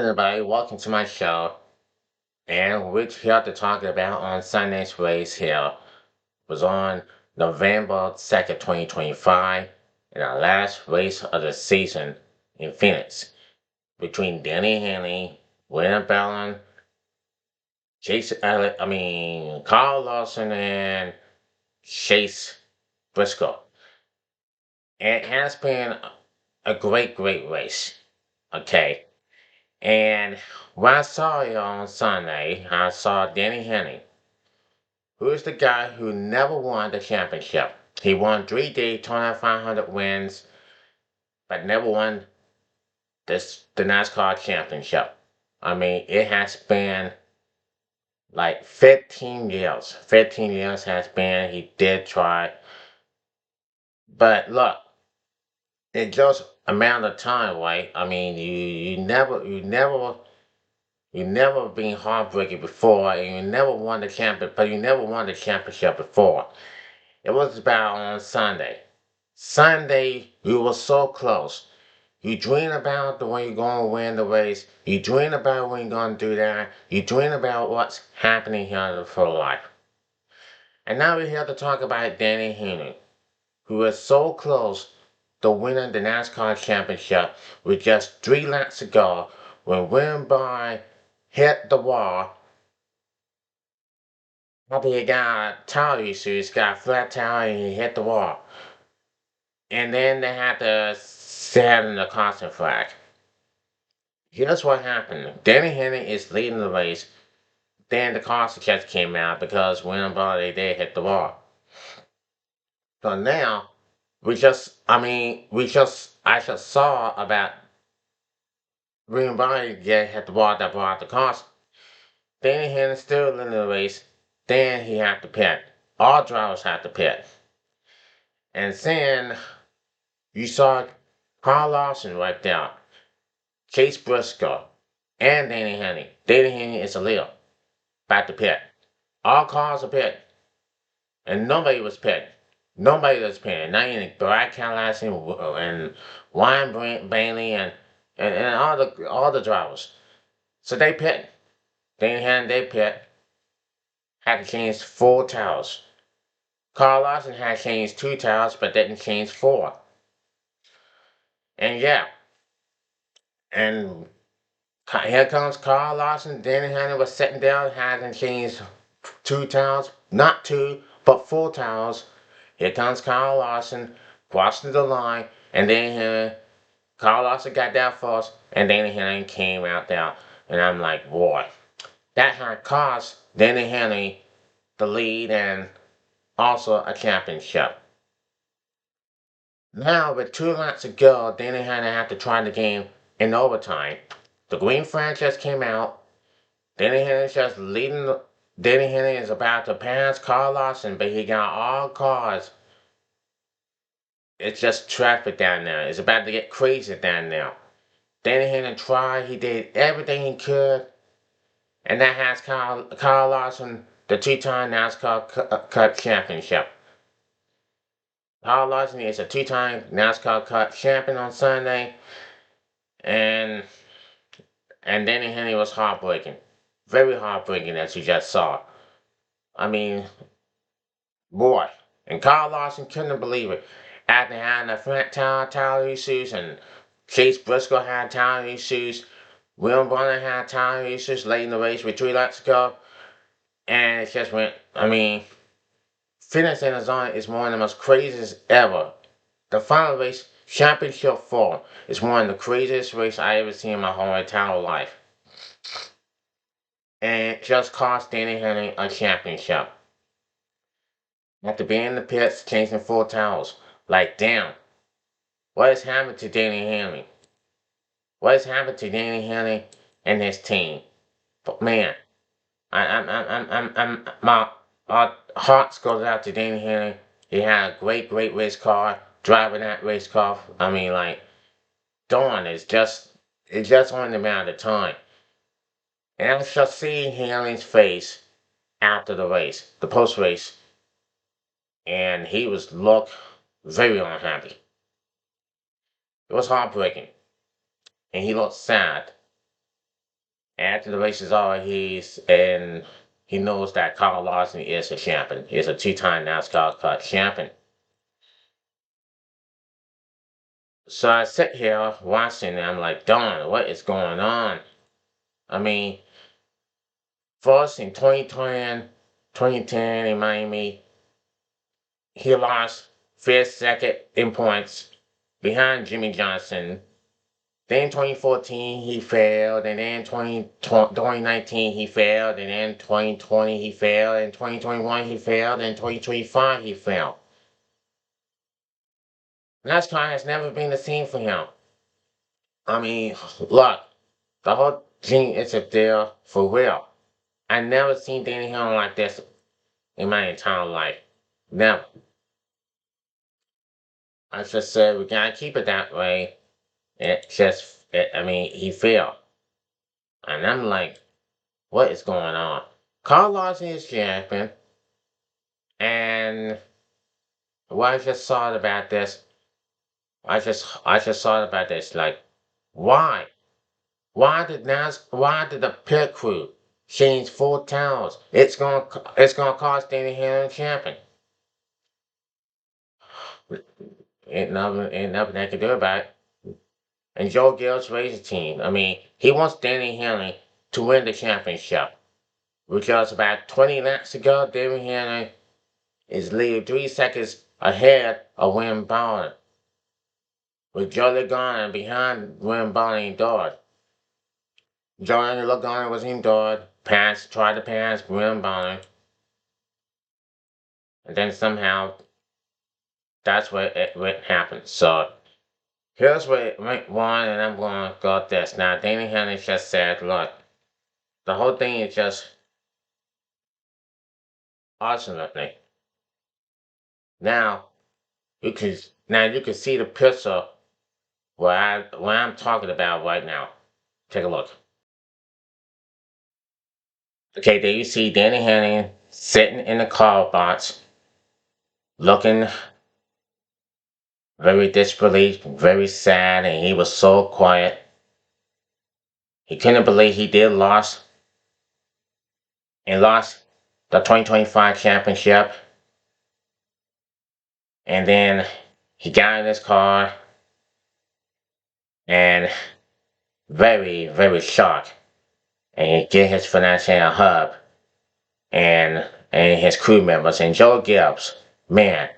everybody, welcome to my show. And we're here to talk about on Sunday's race here was on November 2nd, 2025, and our last race of the season in Phoenix between Denny Haney, William Bellin, Carl Lawson and Chase Briscoe. And it has been a great race. Okay. And when I saw it on Sunday, I saw Denny Haney, who is the guy who never won the championship. He won 3 Daytona 500 wins, but never won the NASCAR championship. I mean, it has been like 15 years. 15 years has been, he did try. But look, it just amount of time, right? I mean, you never been heartbreaking before, and you never won the champion, but you never won the championship before. It was about on Sunday. Sunday, you were so close. You dream about the way you're going to win the race. You dream about when you're going to do that. You dream about what's happening here for life. And now we're here to talk about Denny Haney, who was so close to winning the NASCAR championship with just 3 laps to go when William Byron hit the wall. After he got tire issues, got a flat tire and he hit the wall. And then they had to set in the caution flag. Here's what happened. Denny Haney is leading the race. Then the caution just came out because William Byron did hit the wall. So now I just saw about William Byron get hit the wall that brought the caution. Denny Haney still in the race. Then he had to pit. All drivers had to pit. And then you saw Carl Lawson right there, Chase Briscoe, and Denny Haney. Denny Haney is a leader. Back to pit. All cars are pit. And nobody was pit. Nobody was pitting. Not even Brad Cadillac and Ryan Bailey and all the drivers. So they pit. Denny Haney, they pit. Had to change 4 tires. Carl Lawson had changed 2 tires, but didn't change 4. And yeah, and here comes Carl Lawson. Denny Haney was sitting down, hadn't changed 2 tires, not 2, but 4 tires. Here comes Carl Lawson, crossing the line, and then Carl Lawson got there first, and Denny Haney came out there. And I'm like, boy, that had cost Denny Haney the lead and also a championship. Now, with 2 laps to go, Denny Haney had to try the game in overtime. The green flag just came out. Denny Haney is just leading. Denny Haney is about to pass Carl Lawson, but he got all cars. It's just traffic down there. It's about to get crazy down there. Denny Haney tried. He did everything he could. And that has Carl Lawson the 2-time NASCAR Cup championship. Carl Lawson is a 2-time NASCAR Cup champion on Sunday. And Denny Haney was heartbreaking. Very heartbreaking, as you just saw. I mean, boy. And Carl Lawson couldn't believe it. After having the front tire issues, and Chase Briscoe had tire issues, William Byron had tire issues late in the race with 3 laps to go. And it just went, finishing the zone is one of the most craziest ever. The final race, championship 4, is one of the craziest races I ever seen in my whole entire life. And it just cost Denny Haney a championship. After being in the pits, changing 4 tires. Like, damn. What has happened to Denny Haney? What has happened to Denny Haney and his team? But man, my hearts goes out to Denny Haney. He had a great race car, driving that race car. Darn, it's just only a matter of time. And I was just seeing Haney's face after the race, the post race, and he looked very unhappy. It was heartbreaking, and he looked sad. After the race is over, he knows that Carl Lawson is a champion. He's a two-time NASCAR Cup champion. So I sit here watching and I'm like, darn, what is going on? I mean, first in 2010 in Miami, he lost fifth, second in points behind Jimmy Johnson. Then 2014 he failed, and then 2019 he failed, and then 2020 he failed, and 2021 he failed, and 2025 he failed. NASCAR has never been the same for him. I mean, look, the whole thing is a deal for real. I never seen Denny Hamlin like this in my entire life. Never. I just said we gotta keep it that way. I mean, he failed. And I'm like, what is going on? Carl Lawson is champion. And what I just thought about this, I just thought about this, like, why? Why did the pit crew change 4 towns? It's gonna cost Denny Hamlin champion. Ain't nothing they can do about it. And Joe Gill's racing team. I mean, he wants Denny Hamlin to win the championship. Because about 20 laps ago, Denny Hamlin is leading 3 seconds ahead of William Bowden. With Joe Logano behind William Bowden indoors. Joe Logano was indoors, tried to pass William Bowden. And then somehow, that's what happened. So, here's what went wrong, and I'm going to go with this. Now, Denny Hamlin just said, look, the whole thing is just ultimately. Now you can see the picture what I'm talking about right now. Take a look. Okay, there you see Danny Hamlin sitting in the car box, looking very disbelief, very sad, and he was so quiet. He couldn't believe he did lost and lost the 2025 championship. And then he got in his car and very, very shocked. And he get his financial hub and his crew members and Joe Gibbs. Man,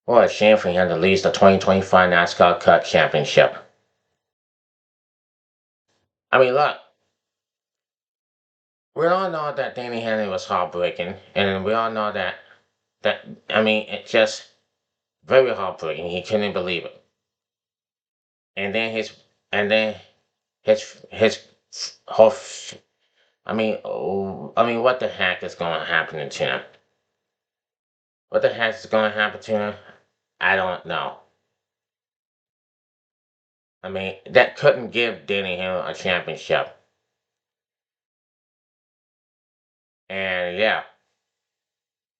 what a shame for him to lose the 2025 NASCAR Cup Championship. I mean, look, we all know that Danny Henry was heartbreaking, and we all know that I mean, it's just very heartbreaking. He couldn't believe it. And then his whole. I mean, what the heck is going to happen to him? What the heck is going to happen to him? I don't know. I mean, that couldn't give Denny Hill a championship. And yeah,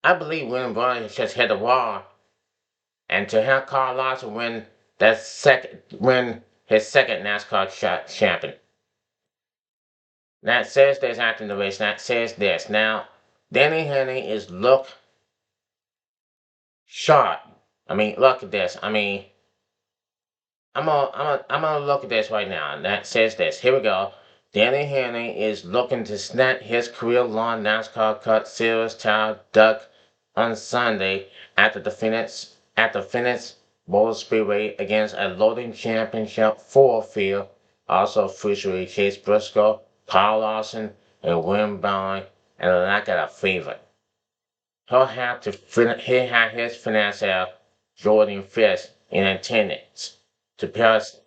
I believe William Bonnett just hit the wall. And to have Carl Lawson win his second NASCAR champion. That says this after the race. That says this. Now, Denny Henry is look sharp. I mean, look at this. I mean, I'm gonna look at this right now. And that says this. Here we go. Denny Hamlin is looking to snap his career-long NASCAR Cup Series title duck on Sunday at the Phoenix Motor Speedway against a loading championship four field, also featuring Chase Briscoe, Carl Lawson, and William Byron, and lack of a favorite. He had his financier Jordan Fisk in attendance to Paris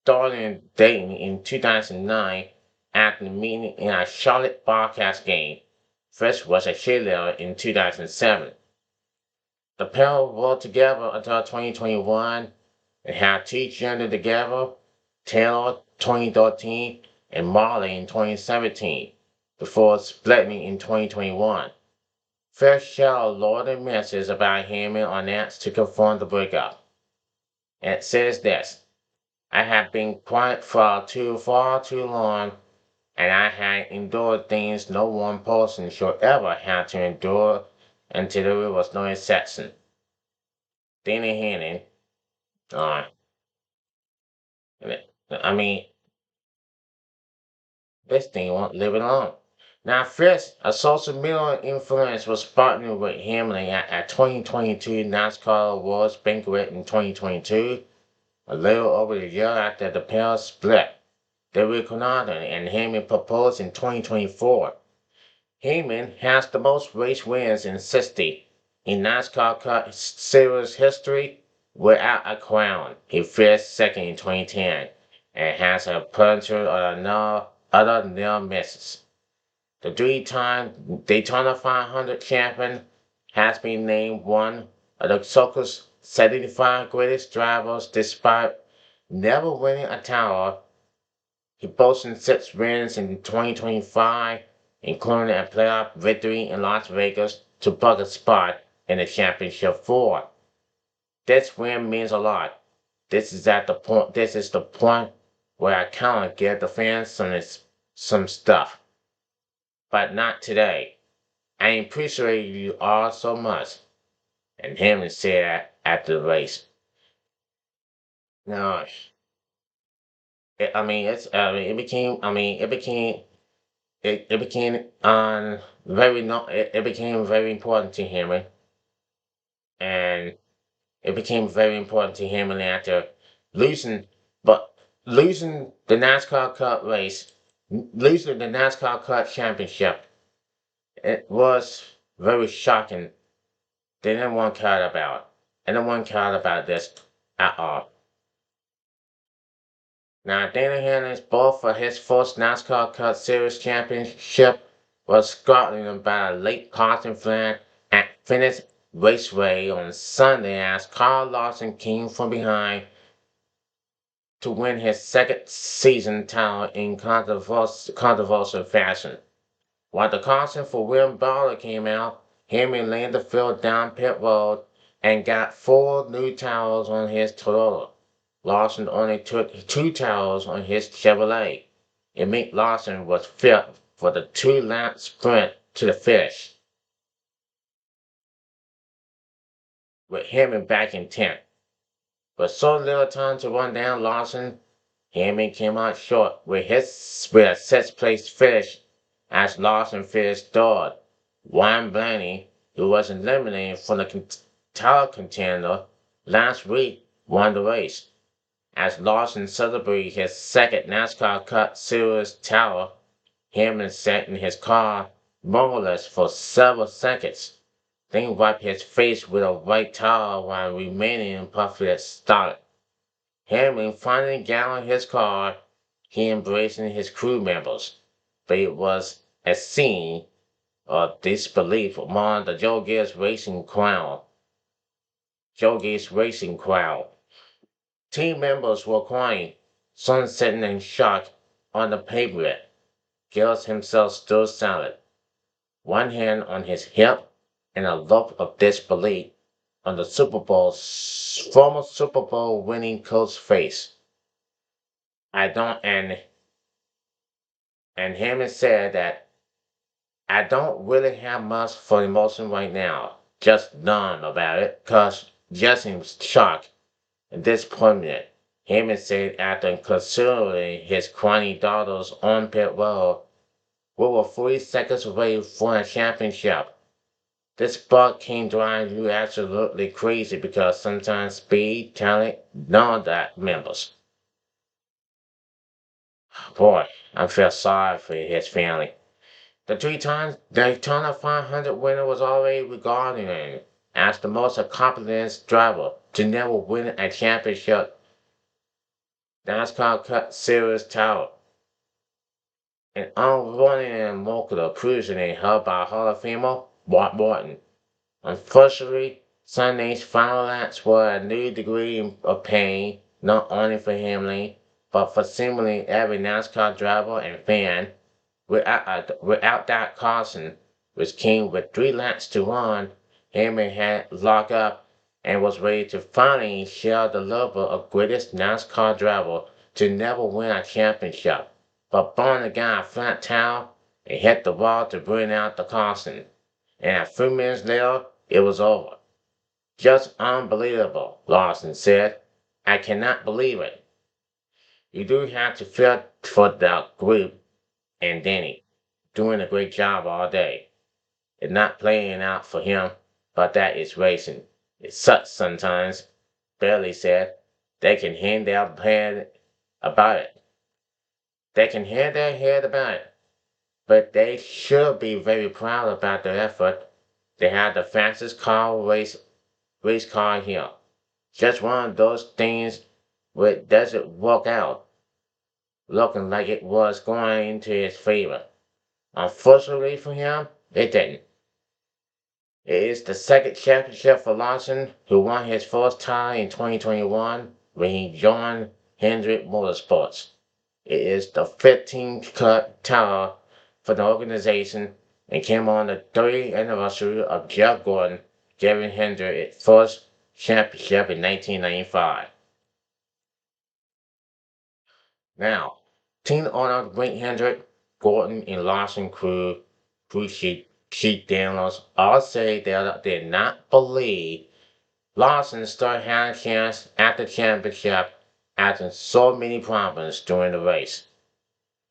starting Dayton in 2009 after meeting in a Charlotte broadcast game. Fisk was a cheerleader in 2007. The pair worked together until 2021 and had two children together, Taylor 2013 and Marley in 2017, before splitting in 2021. Fisk shared loaded messages about him on Nats to confirm the breakup. And it says this. I have been quiet for far too long and I had endured things no one person should ever have to endure until there was no exception. Denny Hannon, uh, I mean, this thing won't live it long. Now, first, a social media influence was partnered with Hamlin at 2022 NASCAR Awards banquet in 2022, a little over a year after the pair split. They reunited and Hamlin proposed in 2024. Heyman has the most race wins in 60 in NASCAR Cup Series history without a crown. He finished second in 2010 and has a puncher of no other near misses. The three-time Daytona 500 champion has been named one of the circle's 75 greatest drivers despite never winning a title. He boasted 6 wins in 2025, including a playoff victory in Las Vegas to book a spot in the championship four. This win means a lot. This is the point where I kind of give the fans some stuff. But not today. I appreciate you all so much. And Hamlin said after the race. No, it became, it became very no it became very important to him, and it became very important to him and after losing but losing the NASCAR Cup race, losing the NASCAR Cup championship, it was very shocking. They didn't want cared about. Anyone cared about this at all. Now, Denny Hamlin's both for his first NASCAR Cup Series championship was scouted by a late Carson Flynn at Phoenix Raceway on Sunday as Carl Lawson came from behind to win his second season title in controversial fashion. While the caution for William Bowler came out, Henry laid the field down pit road and got 4 new tires on his Toyota. Lawson only took 2 tires on his Chevrolet. It meant Lawson was fit for the 2-lap sprint to the finish, with Henry back in 10th. With so little time to run down Lawson, Henry came out short with a sixth-place finish as Lawson finished third. Ryan Blaney, who was eliminated from the title contender last week, won the race. As Lawson celebrated his second NASCAR Cup Series title, Hamlin sat in his car motionless for several seconds, then wiped his face with a white towel while remaining in perfect start. Hamlin finally got on his car, he embracing his crew members, but it was a scene of disbelief among the Joe Gibbs racing crowd. Team members were crying, some sitting in shock on the pavement. Gibbs himself stood silent, one hand on his hip and a look of disbelief on the former Super Bowl winning coach's face. I don't and Hammond said that I don't really have much for emotion right now. Just numb about it, cause just in shock and disappointment. Hammond said after considering his crying daughter's on pit road, we were 3 seconds away from a championship. This sport can drive you absolutely crazy because sometimes speed, talent, none of that matters. Boy, I feel sorry for his family. The 3 times Daytona 500 winner was already regarded as the most accomplished driver to never win a championship NASCAR Cup Series title. An unwanted molecular previously held by Hall of Famer Bob Morton. Unfortunately, Sunday's final laps were a new degree of pain, not only for Hamlin, but for seemingly every NASCAR driver and fan. Without that caution, which came with 3 laps to run, Hamlin had locked up and was ready to finally share the label of greatest NASCAR driver to never win a championship. but Barney got a flat towel and hit the wall to bring out the Carson. And a few minutes later, it was over. Just unbelievable, Lawson said. I cannot believe it. You do have to feel for the group and Denny, doing a great job all day. It's not playing out for him, but that is racing. It sucks sometimes, Bailey said. They can hang their head about it. They can hang their head about it, but they should be very proud about their effort. They had the fastest race car here. Just one of those things where it doesn't work out, looking like it was going into his favor. Unfortunately for him, it didn't. It is the second championship for Lawson, who won his first title in 2021 when he joined Hendrick Motorsports. It is the 15th Cup title for the organization and came on the 30th anniversary of Jeff Gordon giving Hendrick its first championship in 1995. Now, team owner Grant Hendrick, Gordon, and Lawson crew chief Daniels all say they did not believe Lawson still had a chance at the championship after so many problems during the race.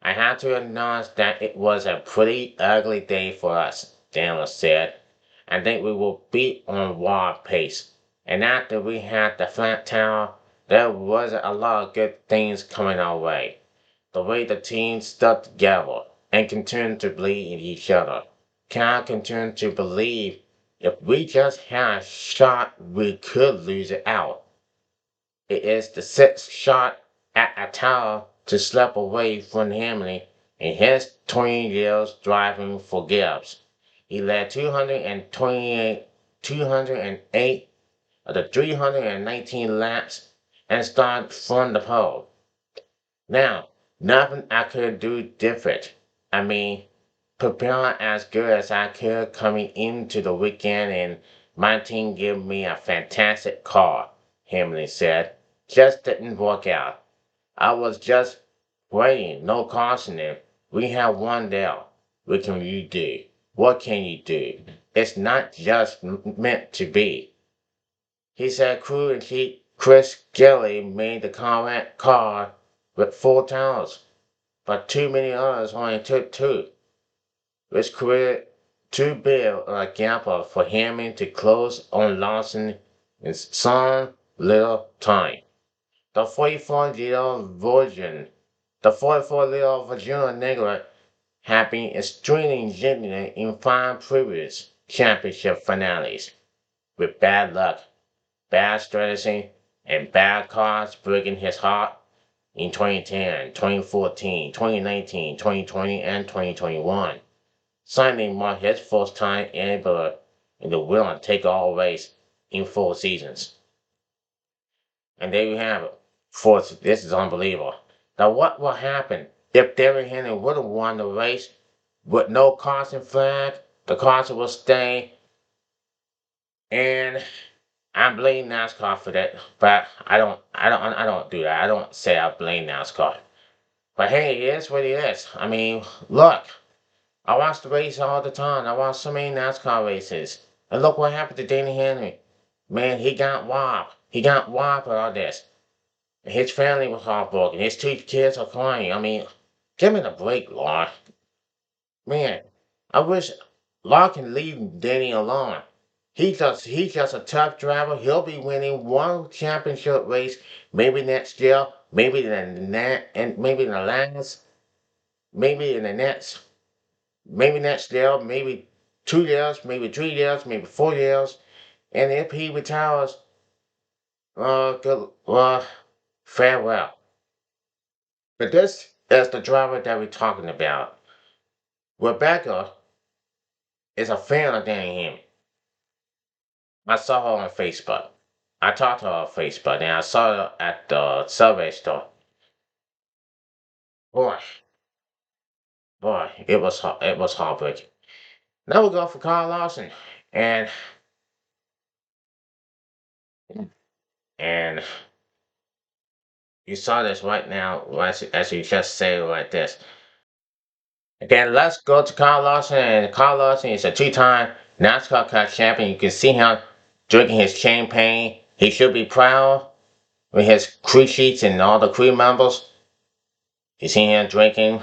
I had to acknowledge that it was a pretty ugly day for us, Daniels said. I think we will beat on wild pace. And after we had the flat tire, there wasn't a lot of good things coming our way. The way the team stuck together and continued to believe in each other. Cal continued to believe if we just had a shot, we could lose it out. It is the sixth shot at a tower to slip away from Hamlin in his 20 years driving for Gibbs. He led 208 of the 319 laps and started from the pole. Now, nothing I could do different. I mean, prepare as good as I could coming into the weekend and my team gave me a fantastic car, Hamlin said. Just didn't work out. I was just waiting, no cautioning. We have one there. What can you do? What can you do? It's not just meant to be. He said crew and chief Chris Gilly made the correct car with 4 tires, but too many others only took 2, which created too big a gap for Hammond to close on Lawson in some little time. The 44-liter Virginia Negro had been extremely genuine in 5 previous championship finales, with bad luck, bad strategy, and bad cars breaking his heart in 2010, 2014, 2019, 2020, and 2021. Sunday marked his first time ever in the wheel and take all race in 4 seasons. And there you have it. Fourth, this is unbelievable. Now, what will happen if Derek Henry would have won the race with no caution flag? The caution will stay, and I blame NASCAR for that. But I don't do that. I don't say I blame NASCAR. But hey, it is what it is. I mean, look, I watch the race all the time. I watch so many NASCAR races, and look what happened to Danny Henry. Man, he got robbed. He got robbed for all this. His family was heartbroken. His 2 kids are crying. I mean, give me a break, Law. Man, I wish Law can leave Denny alone. He's just a tough driver. He'll be winning one championship race, maybe next year, maybe in the last, maybe in the next, maybe next year, maybe 2 years, maybe 3 years, maybe 4 years. And if he retires, good, farewell. But this is the driver that we're talking about. Rebecca is a fan of Danny Hamlin. I saw her on Facebook. I talked to her on Facebook, and I saw her at the Subway store. Boy, it was heartbreaking. Now we go for Carl Lawson, and and you saw this right now, as you just say like this. Then let's go to Carl Lawson, and Carl Lawson is a two-time NASCAR Cup champion. You can see him drinking his champagne. He should be proud with his crew sheets and all the crew members. You see him drinking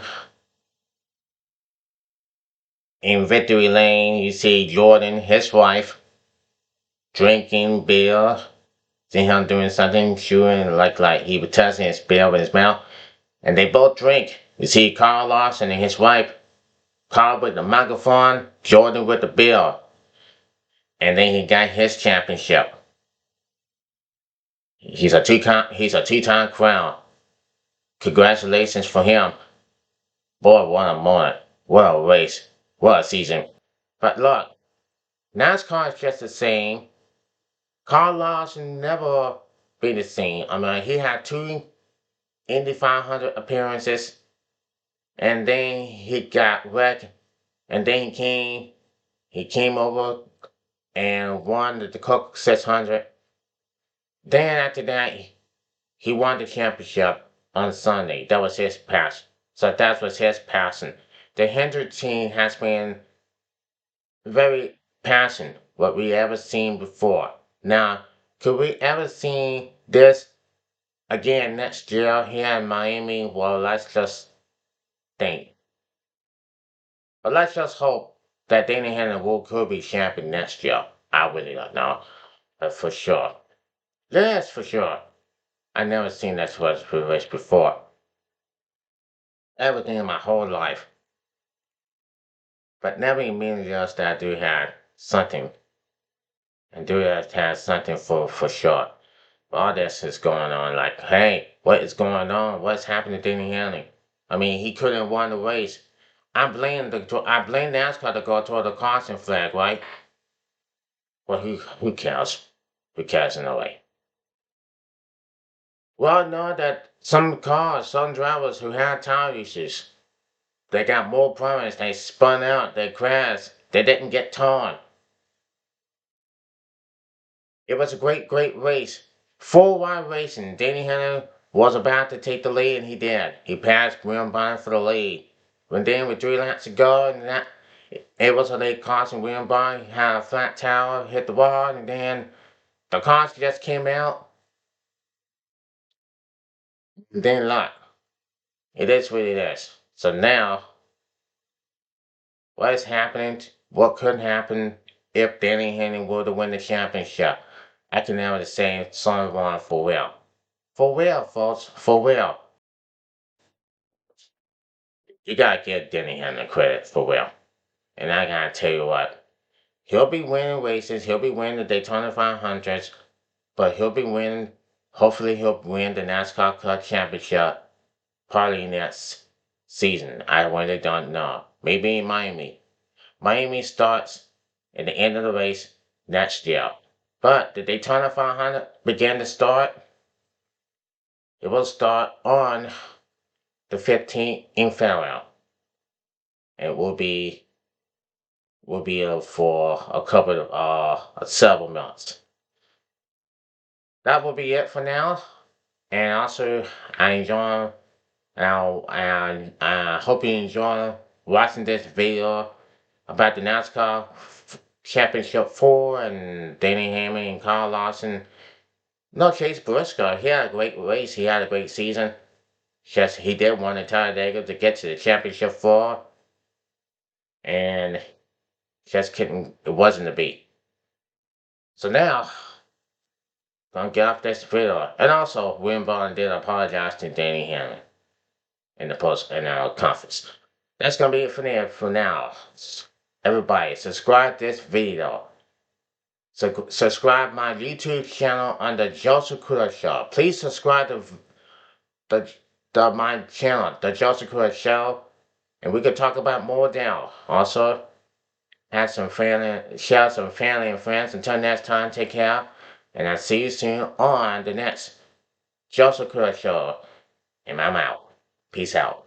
in Victory Lane. You see Jordan, his wife, drinking beer. See him doing something, chewing like he was touching his beer with his mouth. And they both drink. You see Carl Lawson and his wife, Carl with the microphone, Jordan with the beer. And then he got his championship. He's a two-time crown. Congratulations for him. Boy, what a moment. What a race. What a season. But look, NASCAR is just the same. Carl Lawson never be the same. I mean, he had two Indy 500 appearances, and then he got wrecked, and then he came over and won the Coke 600. Then after that, he won the championship on Sunday. That was his pass. So that was his passing. The Hendrick team has been very passionate, what we ever seen before. Now, could we ever see this again next year here in Miami? Well, let's just think. But let's just hope that Denny could be champion next year. I really don't know, but for sure. Yes, for sure. I never seen that race before. Everything in my whole life. But never in million years that I do have something. And do have something for sure. All this is going on. Like, hey, what is going on? What's happening to Denny Hamlin? I mean, he couldn't have won the race. I blame NASCAR to go toward the caution flag, right? Well, who cares? Who cares in a way? Well, know that some drivers who had tire issues, they got more problems. They spun out, they crashed, they didn't get torn. It was a great race. Full wide racing. Denny Hamlin was about to take the lead, and he did. He passed William Byron for the lead. When then with 3 laps to go, and it was a late caution. William Byron had a flat tire, hit the wall, and then the caution just came out. And then look, it is what it is. So now, what is happening? What could happen if Denny Hamlin were to win the championship? I can never say someone for real. For real, folks. For real. You gotta give Denny Hamlin credit for real. And I gotta tell you what, he'll be winning races, he'll be winning the Daytona 500s, but he'll be winning, hopefully he'll win the NASCAR Cup Championship probably next season. I really don't know. Maybe in Miami. Miami starts at the end of the race next year. But the Daytona 500 began to start. It will start on the 15th in February. It will be for a couple of several months. That will be it for now. And also, I enjoy. I hope you enjoy watching this video about the NASCAR Championship 4 and Denny Hamlin and Carl Lawson. No, Chase Briscoe. He had a great race. He had a great season. Just he did win the Talladega to get to the Championship 4, and just couldn't. It wasn't to be. So now, gonna get off this video. And also, William Bond did apologize to Denny Hamlin in our conference. That's gonna be it for now. Everybody, subscribe this video. So subscribe my YouTube channel on the Joseph Crudup Show. Please subscribe to my channel, the Joseph Crudup Show, and we can talk about more now. Also, share some family and friends. Until next time, take care, and I'll see you soon on the next Joseph Crudup Show. And I'm out. Peace out.